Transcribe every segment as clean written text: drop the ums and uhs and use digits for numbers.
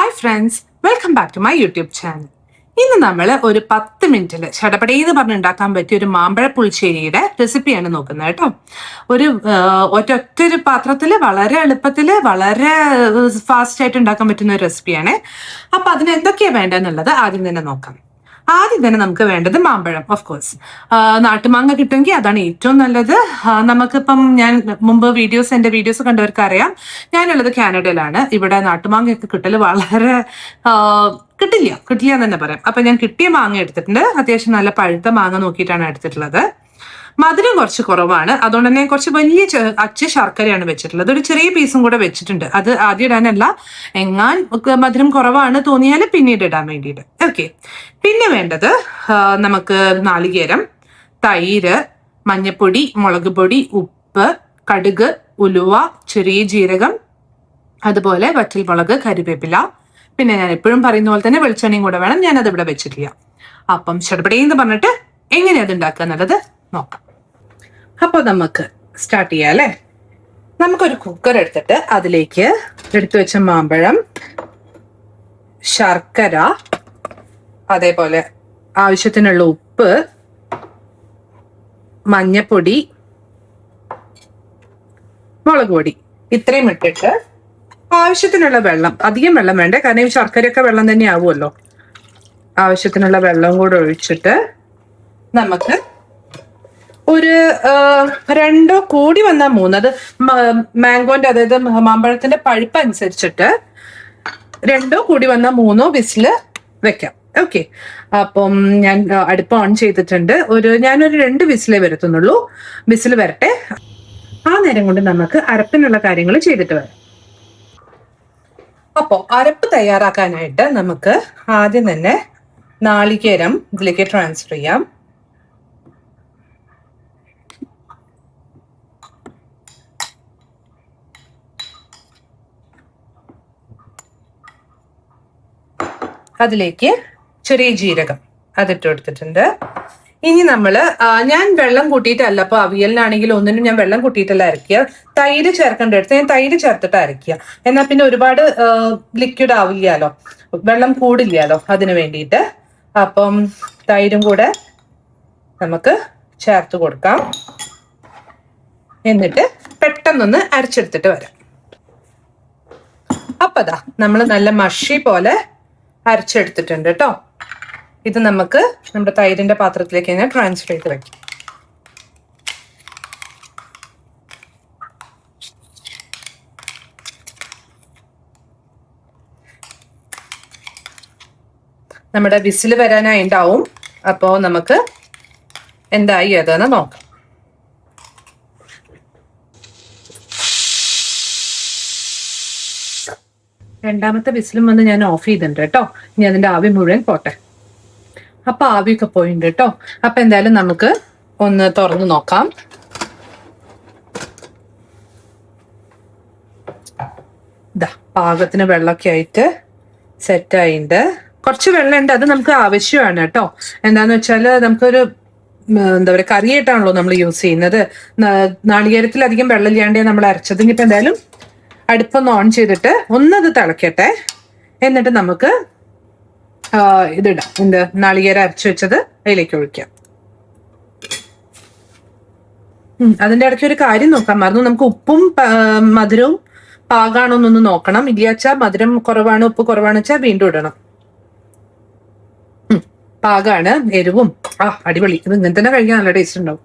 Hi friends, welcome back to my YouTube channel. ഇന്ന് നമ്മൾ ഒരു 10 മിനിറ്റിൽ ചടപടേന്ന് പറഞ്ഞുണ്ടാക്കാൻ പറ്റിയ ഒരു മാമ്പഴ പുളിശ്ശേരിയുടെ റെസിപ്പിയാണ് നോക്കുന്നത് കേട്ടോ. ഒറ്റൊരു പാത്രത്തിൽ വളരെ എളുപ്പത്തിൽ വളരെ ഫാസ്റ്റ് ആയിട്ട് ഉണ്ടാക്കാൻ പറ്റുന്ന ഒരു റെസിപ്പിയാണ്. അപ്പൊ അതിന് എന്തൊക്കെയാണ് വേണ്ടതെന്നുള്ളത് ആദ്യം തന്നെ നോക്കാം. ആദ്യം തന്നെ നമുക്ക് വേണ്ടത് മാമ്പഴം. ഓഫ് കോഴ്സ് നാട്ടുമാങ്ങ കിട്ടുമെങ്കിൽ അതാണ് ഏറ്റവും നല്ലത്. നമുക്കിപ്പം ഞാൻ മുമ്പ് എൻ്റെ വീഡിയോസ് കണ്ടവർക്ക് അറിയാം, ഞാനുള്ളത് കാനഡയിലാണ്. ഇവിടെ നാട്ടുമാങ്ങയൊക്കെ കിട്ടല് വളരെ കിട്ടില്ല എന്ന് തന്നെ പറയാം. അപ്പൊ ഞാൻ കിട്ടിയ മാങ്ങ എടുത്തിട്ടുണ്ട്. അത്യാവശ്യം നല്ല പഴുത്ത മാങ്ങ നോക്കിയിട്ടാണ് എടുത്തിട്ടുള്ളത്. മധുരം കുറച്ച് കുറവാണ്, അതുകൊണ്ട് തന്നെ കുറച്ച് വലിയ അച്ച് ശർക്കരയാണ് വെച്ചിട്ടുള്ളത്. ഒരു ചെറിയ പീസും കൂടെ വെച്ചിട്ടുണ്ട്. അത് ആദ്യം ഇടാനല്ല, എങ്ങാൻ മധുരം കുറവാണ് തോന്നിയാൽ പിന്നീട് ഇടാൻ വേണ്ടിയിട്ട്. ഓക്കെ. പിന്നെ വേണ്ടത് നമുക്ക് നാളികേരം, തൈര്, മഞ്ഞപ്പൊടി, മുളക് പൊടി, ഉപ്പ്, കടുക്, ഉലുവ, ചെറിയ ജീരകം, അതുപോലെ വറ്റൽമുളക്, കരിവേപ്പില. പിന്നെ ഞാൻ എപ്പോഴും പറയുന്ന പോലെ തന്നെ വെളിച്ചെണ്ണയും കൂടെ വേണം. ഞാനത് ഇവിടെ വെച്ചിട്ടില്ല. അപ്പം ചടപടേന്ന് പറഞ്ഞിട്ട് എങ്ങനെയാ അത് ഉണ്ടാക്കുക എന്നുള്ളത് നോക്കാം. അപ്പോൾ നമുക്ക് സ്റ്റാർട്ട് ചെയ്യാം അല്ലേ. നമുക്കൊരു കുക്കർ എടുത്തിട്ട് അതിലേക്ക് എടുത്തു വെച്ച മാമ്പഴം, ശർക്കര, അതേപോലെ ആവശ്യത്തിനുള്ള ഉപ്പ്, മഞ്ഞപ്പൊടി, മുളക് പൊടി ഇത്രയും ഇട്ടിട്ട് ആവശ്യത്തിനുള്ള വെള്ളം, അധികം വെള്ളം വേണ്ടേ, കാരണം ഈ ശർക്കരയൊക്കെ വെള്ളം തന്നെ ആവുമല്ലോ. ആവശ്യത്തിനുള്ള വെള്ളം കൂടെ ഒഴിച്ചിട്ട് നമുക്ക് ഒരു 2 കൂടി വന്നാൽ 3, അത് മാംഗോന്റെ അതായത് മാമ്പഴത്തിന്റെ പഴുപ്പ് അനുസരിച്ചിട്ട് 2 കൂടി വന്നാൽ 3 വിസില് വെക്കാം. ഓക്കെ. അപ്പം ഞാൻ അടുപ്പ് ഓൺ ചെയ്തിട്ടുണ്ട്. ഞാനൊരു 2 വിസിലേ വരുത്തുന്നുള്ളൂ. വിസിൽ വരട്ടെ. ആ നേരം കൊണ്ട് നമുക്ക് അരപ്പിനുള്ള കാര്യങ്ങൾ ചെയ്തിട്ട് വരാം. അപ്പോൾ അരപ്പ് തയ്യാറാക്കാനായിട്ട് നമുക്ക് ആദ്യം തന്നെ നാളികേരം ഇതിലേക്ക് ട്രാൻസ്ഫർ ചെയ്യാം. അതിലേക്ക് ചെറിയ ജീരകം അതിട്ട് കൊടുത്തിട്ടുണ്ട്. ഇനി ഞാൻ വെള്ളം കൂട്ടിയിട്ടല്ല, അപ്പൊ അവിയലിനാണെങ്കിൽ ഒന്നിനും ഞാൻ വെള്ളം കൂട്ടിയിട്ടല്ല അരയ്ക്കുക. തൈര് ചേർക്കേണ്ടടുത്ത് ഞാൻ തൈര് ചേർത്തിട്ട് അരയ്ക്കുക. എന്നാൽ പിന്നെ ഒരുപാട് ലിക്വിഡ് ആവില്ലല്ലോ, വെള്ളം കൂടില്ലല്ലോ, അതിന് വേണ്ടിയിട്ട്. അപ്പം തൈരും കൂടെ നമുക്ക് ചേർത്ത് കൊടുക്കാം. എന്നിട്ട് പെട്ടെന്നൊന്ന് അരച്ചെടുത്തിട്ട് വരാം. അപ്പതാ നമ്മൾ നല്ല മഷി പോലെ അരച്ചെടുത്തിട്ടുണ്ട് കേട്ടോ. ഇത് നമുക്ക് നമ്മുടെ തൈരിന്റെ പാത്രത്തിലേക്ക് തന്നെ ട്രാൻസ്ഫർ ചെയ്ത് വെക്കാം. നമ്മുടെ വിസിൽ വരാനായി ഉണ്ടാവും. അപ്പോൾ നമുക്ക് എന്തായി അതെന്ന് നോക്കാം. രണ്ടാമത്തെ വിസിലും വന്ന് ഞാൻ ഓഫ് ചെയ്തിട്ടുണ്ട് കേട്ടോ. ഇനി അതിന്റെ ആവി മുഴുവൻ പോട്ടെ. അപ്പൊ ആവിയൊക്കെ പോയിട്ടുണ്ട് കേട്ടോ. അപ്പൊ എന്തായാലും നമുക്ക് ഒന്ന് തുറന്നു നോക്കാം. ഇതാ പാകത്തിന് വെള്ളമൊക്കെ ആയിട്ട് സെറ്റായിട്ടുണ്ട്. കുറച്ച് വെള്ളമുണ്ട്, അത് നമുക്ക് ആവശ്യമാണ് കേട്ടോ. എന്താന്ന് വെച്ചാല് നമുക്കൊരു എന്താ പറയുക, കറിയായിട്ടാണല്ലോ നമ്മൾ യൂസ് ചെയ്യുന്നത്. നാളികേരത്തിൽ അധികം വെള്ളമില്ലാണ്ടേ നമ്മൾ അരച്ചത്. ഇനിയിപ്പോ എന്തായാലും അടുപ്പൊന്ന് ഓൺ ചെയ്തിട്ട് ഒന്നത് തിളക്കട്ടെ. എന്നിട്ട് നമുക്ക് ഇതിടാം. നാളികേരം അരച്ചു വെച്ചത് അതിലേക്ക് ഒഴിക്കാം. അതിന്റെ ഇടയ്ക്ക് ഒരു കാര്യം നോക്കാൻ മറന്നു. നമുക്ക് ഉപ്പും മധുരവും പാകാണോന്നൊന്ന് നോക്കണം. ഇല്ലാച്ചാ മധുരം കുറവാണ്, ഉപ്പ് കുറവാണ് വെച്ചാൽ വീണ്ടും ഇടണം. പാകാണ്, എരിവും അടിപൊളി. ഇത് ഇങ്ങനെ തന്നെ കഴിക്കാൻ നല്ല ടേസ്റ്റ് ഉണ്ടാവും.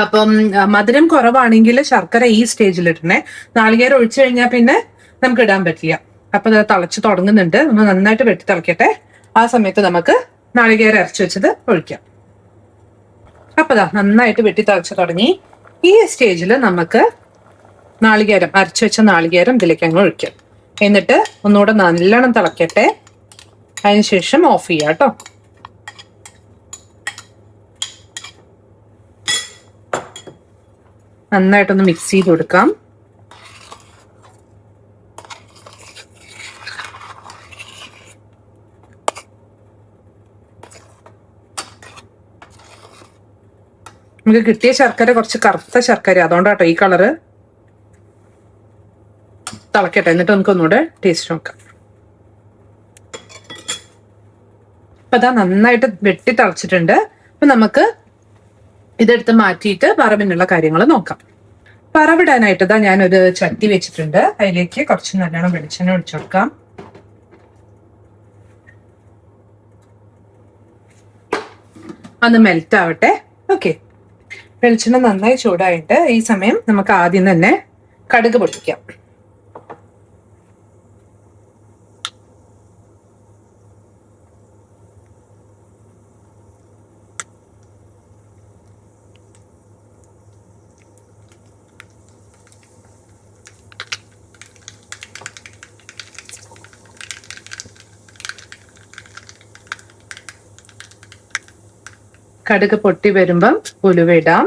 അപ്പം മധുരം കുറവാണെങ്കിൽ ശർക്കര ഈ സ്റ്റേജിൽ ഇടണേ. നാളികേരം ഒഴിച്ചു കഴിഞ്ഞാൽ പിന്നെ നമുക്ക് ഇടാൻ പറ്റില്ല. അപ്പൊ അത് തിളച്ച് തുടങ്ങുന്നുണ്ട്. ഒന്ന് നന്നായിട്ട് വെട്ടി തിളക്കട്ടെ. ആ സമയത്ത് നമുക്ക് നാളികേരം അരച്ചു വെച്ചത് ഒഴിക്കാം. അപ്പൊ നന്നായിട്ട് വെട്ടി തിളച്ച് തുടങ്ങി. ഈ സ്റ്റേജിൽ നമുക്ക് അരച്ചു വെച്ച നാളികേരം ഇതിലേക്ക് അങ്ങ് ഒഴിക്കാം. എന്നിട്ട് ഒന്നുകൂടെ നല്ലോണം തിളക്കട്ടെ. അതിനുശേഷം ഓഫ് ചെയ്യാം കേട്ടോ. നന്നായിട്ടൊന്ന് മിക്സ് ചെയ്ത് കൊടുക്കാം. നമുക്ക് കിട്ടിയ ശർക്കര കുറച്ച് കറുത്ത ശർക്കര, അതുകൊണ്ടാട്ടോ ഈ കളറ്. തിളക്കട്ടെ, എന്നിട്ട് നമുക്ക് ഒന്നുകൂടെ ടേസ്റ്റ് നോക്കാം. അപ്പൊ അതാ നന്നായിട്ട് വെട്ടി തിളച്ചിട്ടുണ്ട്. അപ്പൊ നമുക്ക് ഇതെടുത്ത് മാറ്റിയിട്ട് വറവിനുള്ള കാര്യങ്ങൾ നോക്കാം. വറവിടാനായിട്ട് ഇതാ ഞാനൊരു ചട്ടി വെച്ചിട്ടുണ്ട്. അതിലേക്ക് കുറച്ച് നല്ലോണം വെളിച്ചെണ്ണ ഒഴിച്ചു കൊടുക്കാം. ഒന്ന് മെൽറ്റ് ആവട്ടെ. ഓക്കെ, വെളിച്ചെണ്ണ നന്നായി ചൂടായിട്ട് ഈ സമയം നമുക്ക് ആദ്യം തന്നെ കടുക് പൊട്ടിക്കാം. കടുക് പൊട്ടി വരുമ്പം ഉലുവ ഇടാം.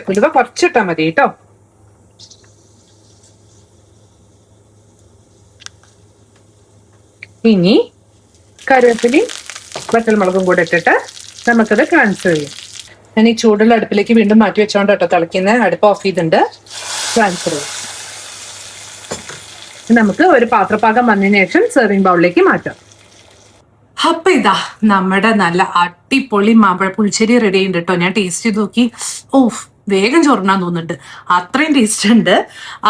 ഉലുവ കുറച്ചിട്ടാ മതി കേട്ടോ. ഇനി കറിവേപ്പിലയും വറ്റൽമുളകും കൂടെ ഇട്ടിട്ട് നമുക്കത് ട്രാൻസ്ഫർ ചെയ്യാം. ഞാൻ ഈ ചൂടുള്ള അടുപ്പിലേക്ക് വീണ്ടും മാറ്റി വെച്ചോണ്ട് കേട്ടോ തിളയ്ക്കുന്ന. അടുപ്പ് ഓഫ് ചെയ്തിട്ടുണ്ട്. ട്രാൻസ്ഫർ ചെയ്യാം. നമുക്ക് ഒരു പാത്രപാകം വന്നതിന് ശേഷം സെർവിങ് ബൗളിലേക്ക് മാറ്റാം. അപ്പൊ ഇതാ നമ്മുടെ നല്ല അടിപൊളി മാമ്പഴ പുളിശ്ശേരി റെഡി ഉണ്ട് കേട്ടോ. ഞാൻ ടേസ്റ്റ് ചെയ്ത് നോക്കി. ഓഫ്, വേഗം ചോറിനാൻ തോന്നുന്നുണ്ട്, അത്രയും ടേസ്റ്റ് ഉണ്ട്.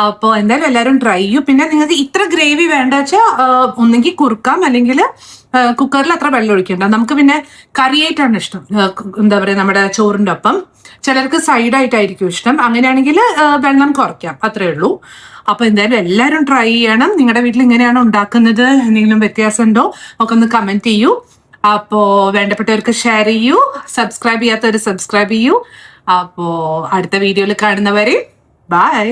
അപ്പോൾ എന്തായാലും എല്ലാവരും ട്രൈ ചെയ്യൂ. പിന്നെ നിങ്ങൾക്ക് ഇത്ര ഗ്രേവി വേണ്ട വെച്ചാൽ ഒന്നെങ്കിൽ കുറുക്കാം, അല്ലെങ്കിൽ കുക്കറിൽ അത്ര വെള്ളം ഒഴിക്കണ്ട. നമുക്ക് പിന്നെ കറിയായിട്ടാണ് ഇഷ്ടം, എന്താ പറയുക, നമ്മുടെ ചോറിൻ്റെ ഒപ്പം. ചിലർക്ക് സൈഡായിട്ടായിരിക്കും ഇഷ്ടം. അങ്ങനെയാണെങ്കിൽ വെള്ളം കുറയ്ക്കാം, അത്രേ ഉള്ളൂ. അപ്പൊ എന്തായാലും എല്ലാവരും ട്രൈ ചെയ്യണം. നിങ്ങളുടെ വീട്ടിൽ ഇങ്ങനെയാണോ ഉണ്ടാക്കുന്നത്, എന്തെങ്കിലും വ്യത്യാസം ഉണ്ടോ ഒക്കെ ഒന്ന് കമന്റ് ചെയ്യൂ. അപ്പോ വേണ്ടപ്പെട്ടവർക്ക് ഷെയർ ചെയ്യൂ. സബ്സ്ക്രൈബ് ചെയ്യാത്തവർ സബ്സ്ക്രൈബ് ചെയ്യൂ. അപ്പോ അടുത്ത വീഡിയോയിൽ കാണുന്നവരെ ബൈ.